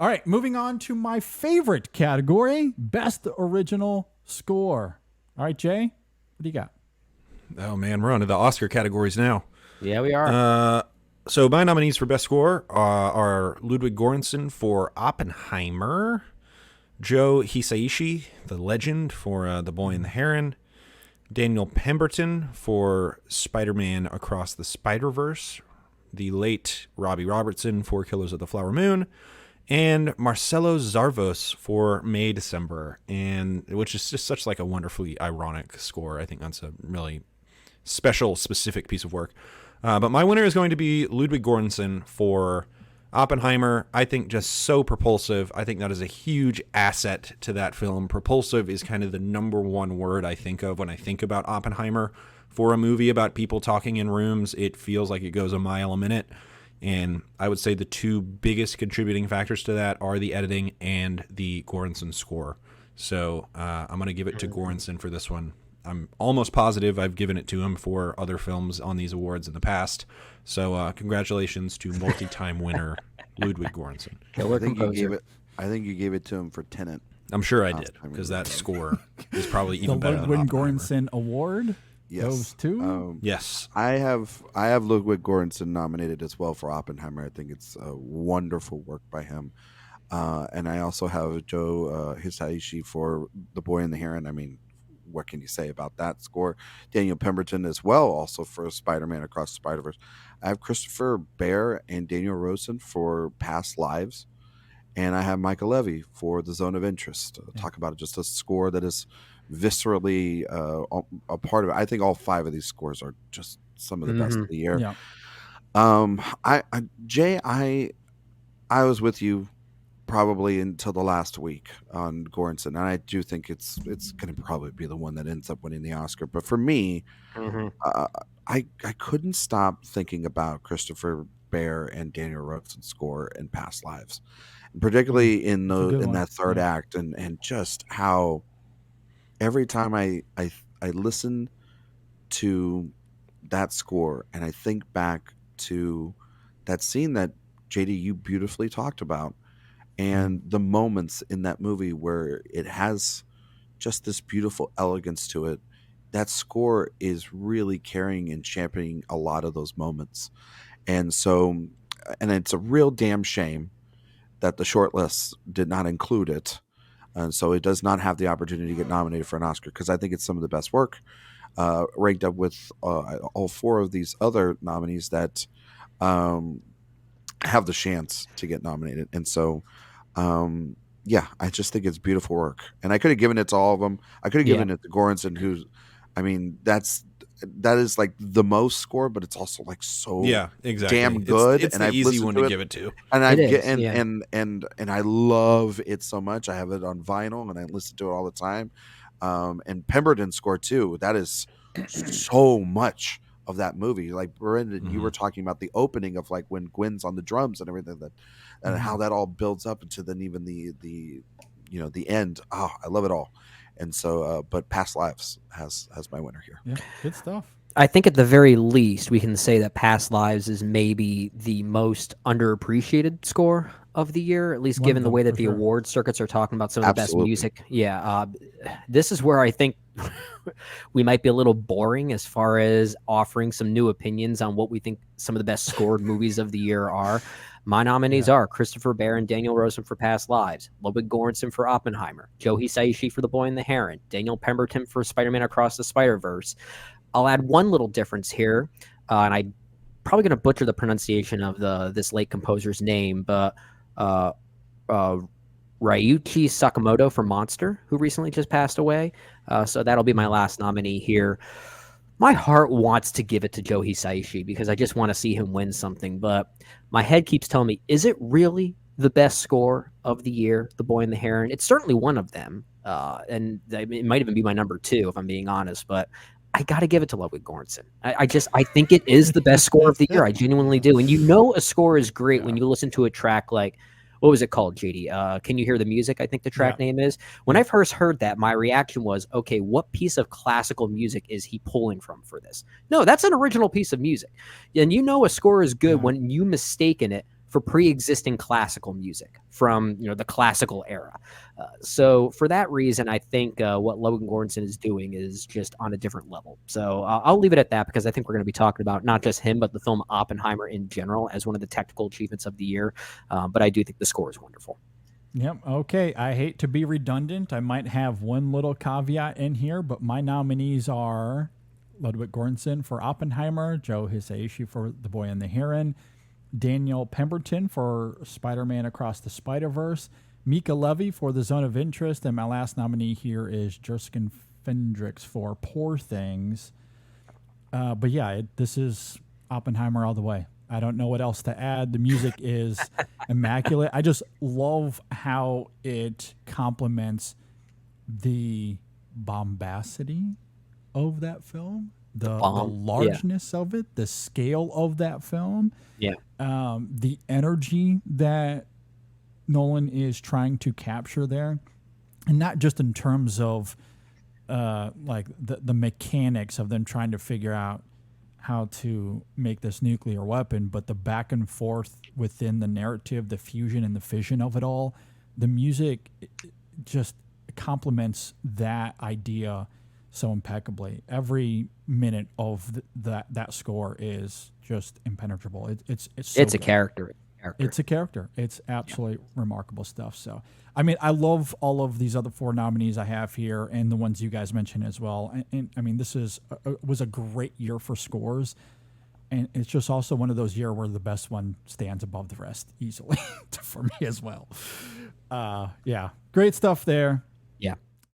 All right, moving on to my favorite category, Best Original Score. All right, Jay, what do you got? Oh, man, we're on to the Oscar categories now. Yeah, we are. So my nominees for Best Score are Ludwig Göransson for Oppenheimer, Joe Hisaishi, the legend, for The Boy and the Heron, Daniel Pemberton for Spider-Man Across the Spider-Verse, the late Robbie Robertson for Killers of the Flower Moon, and Marcelo Zarvos for May December, and which is just such like a wonderfully ironic score. I think that's a really special, specific piece of work. But my winner is going to be Ludwig Göransson for Oppenheimer. I think just so propulsive. I think that is a huge asset to that film. Propulsive is kind of the number one word I think of when I think about Oppenheimer. For a movie about people talking in rooms, it feels like it goes a mile a minute. And I would say the two biggest contributing factors to that are the editing and the Göransson score. So I'm going to give it to Göransson for this one. I'm almost positive I've given it to him for other films on these awards in the past. So congratulations to multi-time winner Ludwig Göransson. I think you gave it to him for Tenet. I'm sure I did, because that score is probably even better than Ludwig Oppenheimer. Göransson Award? Yes. Those two? Yes. I have Ludwig Göransson nominated as well for Oppenheimer. I think it's a wonderful work by him. And I also have Joe Hisaishi for The Boy and the Heron. I mean, what can you say about that score? Daniel Pemberton as well, also for Spider-Man Across the Spider-Verse. I have Christopher Bear and Daniel Rosen for Past Lives. And I have Michael Levy for The Zone of Interest. Talk about just a score that is viscerally a part of it. I think all five of these scores are just some of the best of the year. Yeah. Jay, I was with you probably until the last week on Göransson, and I do think it's going to probably be the one that ends up winning the Oscar. But for me, I couldn't stop thinking about Christopher Bear and Daniel Rosen's score in Past Lives, particularly in that third act, and just how every time I listen to that score and I think back to that scene that JD you beautifully talked about, and the moments in that movie where it has just this beautiful elegance to it, that score is really carrying and championing a lot of those moments. And so, and it's a real damn shame that the shortlist did not include it. And so it does not have the opportunity to get nominated for an Oscar, because I think it's some of the best work, ranked up with all four of these other nominees that have the chance to get nominated. And so, yeah, I just think it's beautiful work. And I could have given it to all of them. I could have given it to Göransson, who's, I mean, that is like the most score, but it's also like so damn good. It's the easy one to give it to. And and I love it so much. I have it on vinyl and I listen to it all the time. And Pemberton's score too. That is so much of that movie. Like Brendan, you were talking about the opening of like when Gwen's on the drums and everything, that and how that all builds up into then even the end. Oh, I love it all. And so, but Past Lives has my winner here. Yeah, good stuff. I think at the very least, we can say that Past Lives is maybe the most underappreciated score of the year, at least given the way that the award circuits are talking about some of the best music. Yeah, this is where I think we might be a little boring as far as offering some new opinions on what we think some of the best scored movies of the year are. My nominees are Christopher Bear and Daniel Rosen for Past Lives, Ludwig Göransson for Oppenheimer, Joe Hisaishi for The Boy and the Heron, Daniel Pemberton for Spider-Man Across the Spider-Verse. I'll add one little difference here, and I'm probably going to butcher the pronunciation of this late composer's name, but Ryuichi Sakamoto for Monster, who recently just passed away. So that'll be my last nominee here. My heart wants to give it to Joe Hisaishi because I just want to see him win something, but my head keeps telling me, is it really the best score of the year, The Boy and the Heron? It's certainly one of them, and it might even be my number two if I'm being honest, but I got to give it to Ludwig Göransson. I think it is the best score of the year. I genuinely do. And a score is great when you listen to a track like, what was it called, JD? Can You Hear the Music? I think the track name is. When I first heard that, my reaction was, okay, what piece of classical music is he pulling from for this? No, that's an original piece of music. And a score is good when you mistaken it for pre-existing classical music from the classical era. So for that reason, I think what Logan Gordonson is doing is just on a different level. So I'll leave it at that, because I think we're going to be talking about not just him, but the film Oppenheimer in general as one of the technical achievements of the year. But I do think the score is wonderful. Yep. Okay. I hate to be redundant. I might have one little caveat in here, but my nominees are Ludwig Göransson for Oppenheimer, Joe Hisaishi for The Boy and the Heron, Daniel Pemberton for Spider-Man Across the Spider-Verse, Mika Levy for The Zone of Interest, and my last nominee here is Jerskin Fendrix for Poor Things. But yeah, this is Oppenheimer all the way. I don't know what else to add. The music is immaculate. I just love how it complements the bombacity of that film, the largeness of it, the scale of that film, the energy that Nolan is trying to capture there, and not just in terms of like the mechanics of them trying to figure out how to make this nuclear weapon, but the back and forth within the narrative, the fusion and the fission of it all. The music just complements that idea so impeccably. Every minute of that score is just impenetrable. It's so a character. It's a character. It's absolutely remarkable stuff. So, I mean, I love all of these other 4 nominees I have here, and the ones you guys mentioned as well. And I mean, this was a great year for scores, and it's just also one of those years where the best one stands above the rest easily for me as well. Yeah, great stuff there. Yeah.